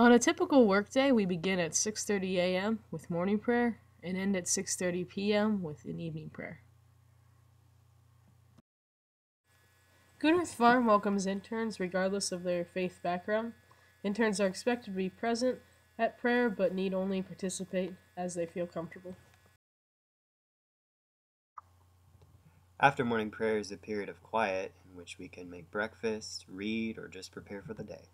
On a typical workday, we begin at 6:30 a.m. with morning prayer and end at 6:30 p.m. with an evening prayer. Good Earth Farm welcomes interns regardless of their faith background. Interns are expected to be present at prayer but need only participate as they feel comfortable. After morning prayer is a period of quiet in which we can make breakfast, read, or just prepare for the day.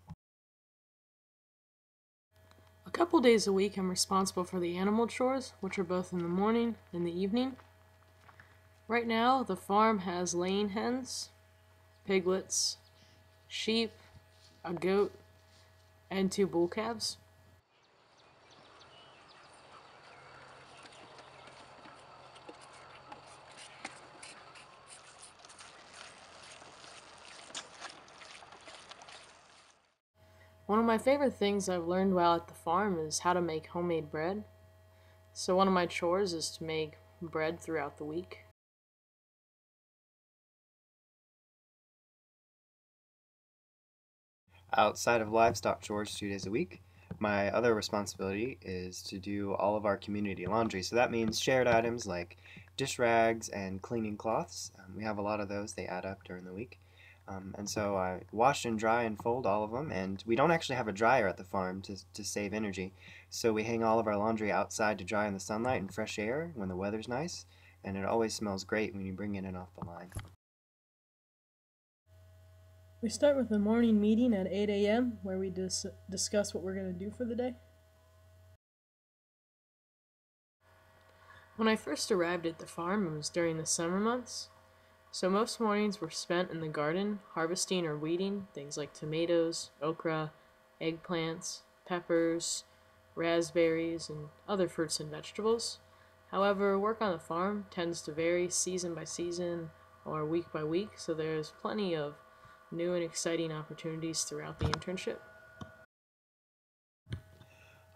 A couple days a week, I'm responsible for the animal chores, which are both in the morning and the evening. Right now, the farm has laying hens, piglets, sheep, a goat, and 2 bull calves. One of my favorite things I've learned while at the farm is how to make homemade bread. So one of my chores is to make bread throughout the week. Outside of livestock chores 2 days a week, my other responsibility is to do all of our community laundry. So that means shared items like dish rags and cleaning cloths. We have a lot of those, they add up during the week. And so I wash and dry and fold all of them, and we don't actually have a dryer at the farm to save energy. So we hang all of our laundry outside to dry in the sunlight and fresh air when the weather's nice, and it always smells great when you bring it in off the line. We start with a morning meeting at 8 a.m. where we discuss what we're going to do for the day. When I first arrived at the farm, it was during the summer months. So most mornings were spent in the garden, harvesting or weeding things like tomatoes, okra, eggplants, peppers, raspberries, and other fruits and vegetables. However, work on the farm tends to vary season by season or week by week, so there's plenty of new and exciting opportunities throughout the internship.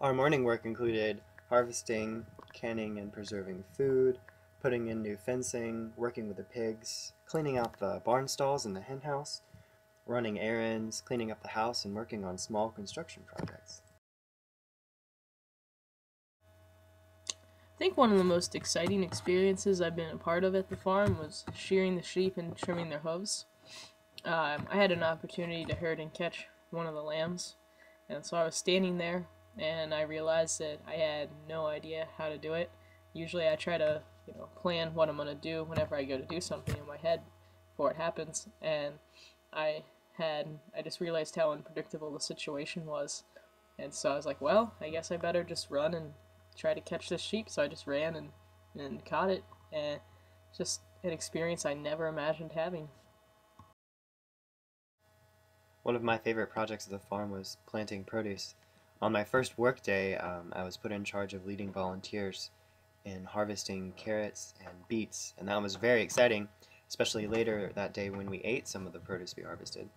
Our morning work included harvesting, canning and preserving food, putting in new fencing, working with the pigs, cleaning out the barn stalls in the hen house, running errands, cleaning up the house, and working on small construction projects. I think one of the most exciting experiences I've been a part of at the farm was shearing the sheep and trimming their hooves. I had an opportunity to herd and catch one of the lambs, and so I was standing there and I realized that I had no idea how to do it. Usually I try to plan what I'm going to do whenever I go to do something in my head before it happens, and I just realized how unpredictable the situation was, and so I was like, well, I guess I better just run and try to catch this sheep. So I just ran and caught it, and just an experience I never imagined having. One of my favorite projects at the farm was planting produce. On my first work day, I was put in charge of leading volunteers in harvesting carrots and beets, and that was very exciting, especially later that day when we ate some of the produce we harvested.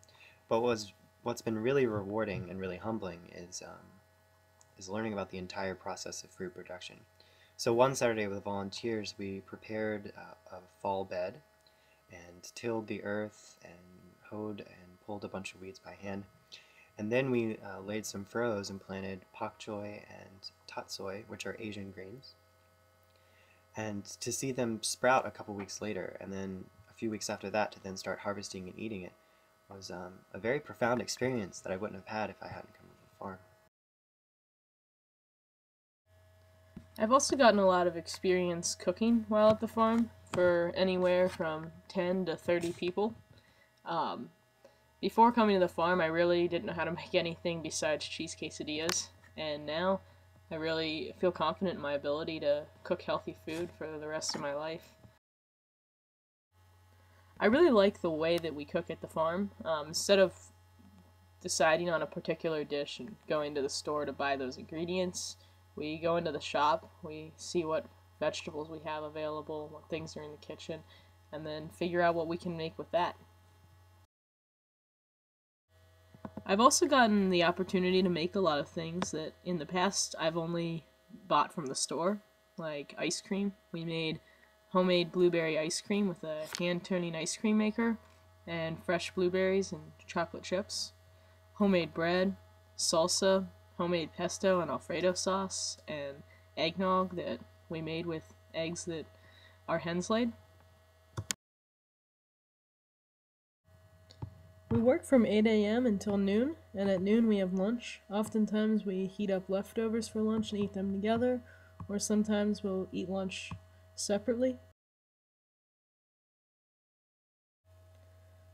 But what's been really rewarding and really humbling is learning about the entire process of fruit production. So one Saturday with volunteers, we prepared a fall bed and tilled the earth and hoed and pulled a bunch of weeds by hand. And then we laid some furrows and planted pak choi and tatsoi, which are Asian greens. And to see them sprout a couple weeks later, and then a few weeks after that to then start harvesting and eating it, was a very profound experience that I wouldn't have had if I hadn't come to the farm. I've also gotten a lot of experience cooking while at the farm for anywhere from 10 to 30 people. Before coming to the farm, I really didn't know how to make anything besides cheese quesadillas, and now I really feel confident in my ability to cook healthy food for the rest of my life. I really like the way that we cook at the farm. Instead of deciding on a particular dish and going to the store to buy those ingredients, we go into the shop, we see what vegetables we have available, what things are in the kitchen, and then figure out what we can make with that. I've also gotten the opportunity to make a lot of things that in the past I've only bought from the store, like ice cream. We made homemade blueberry ice cream with a hand-turning ice cream maker and fresh blueberries and chocolate chips. Homemade bread, salsa, homemade pesto and Alfredo sauce and eggnog that we made with eggs that our hens laid. We work from 8 a.m. until noon, and at noon we have lunch. Oftentimes we heat up leftovers for lunch and eat them together, or sometimes we'll eat lunch separately.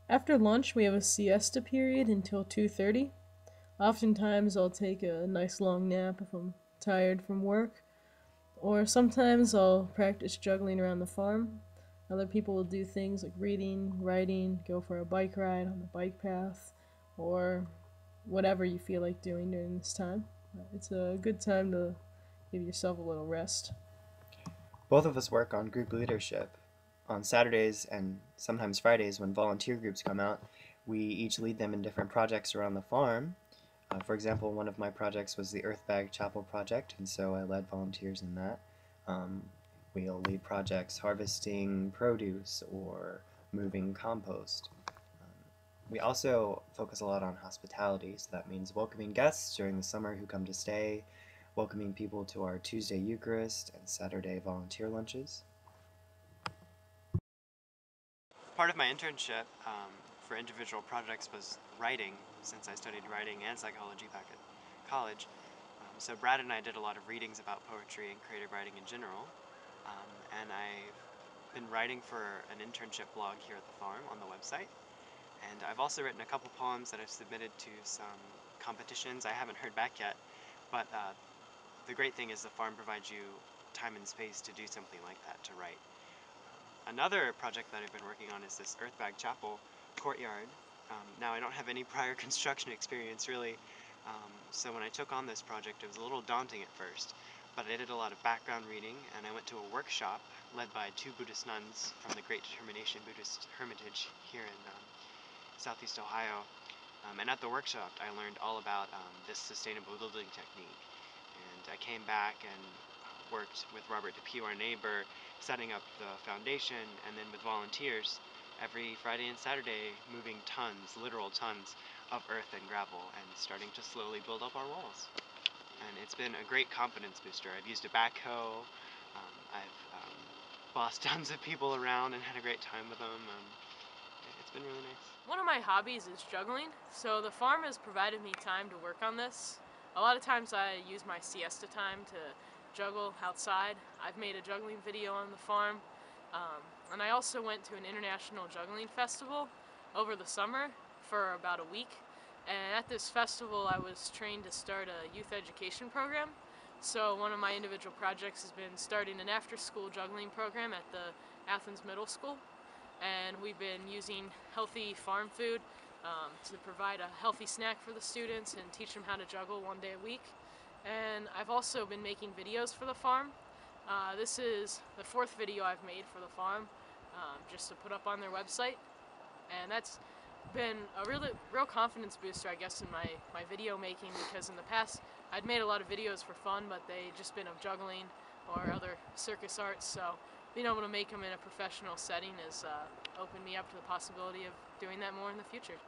After lunch we have a siesta period until 2:30. Oftentimes I'll take a nice long nap if I'm tired from work, or sometimes I'll practice juggling around the farm. Other people will do things like reading, writing, go for a bike ride on the bike path, or whatever you feel like doing during this time. It's a good time to give yourself a little rest. Both of us work on group leadership. On Saturdays and sometimes Fridays, when volunteer groups come out, we each lead them in different projects around the farm. For example, one of my projects was the Earthbag Chapel project, and so I led volunteers in that. Um, we'll lead projects harvesting produce or moving compost. We also focus a lot on hospitality, so that means welcoming guests during the summer who come to stay, welcoming people to our Tuesday Eucharist and Saturday volunteer lunches. Part of my internship for individual projects was writing, since I studied writing and psychology back at college. So Brad and I did a lot of readings about poetry and creative writing in general, and I've been writing for an internship blog here at the farm on the website. And I've also written a couple poems that I've submitted to some competitions. I haven't heard back yet, but the great thing is the farm provides you time and space to do something like that, to write. Another project that I've been working on is this Earthbag Chapel courtyard. Now I don't have any prior construction experience really, so when I took on this project it was a little daunting at first, but I did a lot of background reading and I went to a workshop led by two Buddhist nuns from the Great Determination Buddhist Hermitage here in Southeast Ohio. And at the workshop I learned all about this sustainable building technique, and I came back and worked with Robert Depew, our neighbor, setting up the foundation, and then with volunteers every Friday and Saturday moving tons, literal tons of earth and gravel and starting to slowly build up our walls. And it's been a great confidence booster. I've used a backhoe, I've bossed tons of people around and had a great time with them. It's been really nice. One of my hobbies is juggling, so the farm has provided me time to work on this. A lot of times I use my siesta time to juggle outside. I've made a juggling video on the farm, and I also went to an international juggling festival over the summer for about a week. And at this festival I was trained to start a youth education program. So one of my individual projects has been starting an after-school juggling program at the Athens Middle School. And we've been using healthy farm food to provide a healthy snack for the students and teach them how to juggle one day a week. And I've also been making videos for the farm. This is the fourth video I've made for the farm, just to put up on their website. And that's been a real confidence booster, I guess, in my video making, because in the past I'd made a lot of videos for fun, but they just been of juggling or other circus arts, so being able to make them in a professional setting has opened me up to the possibility of doing that more in the future.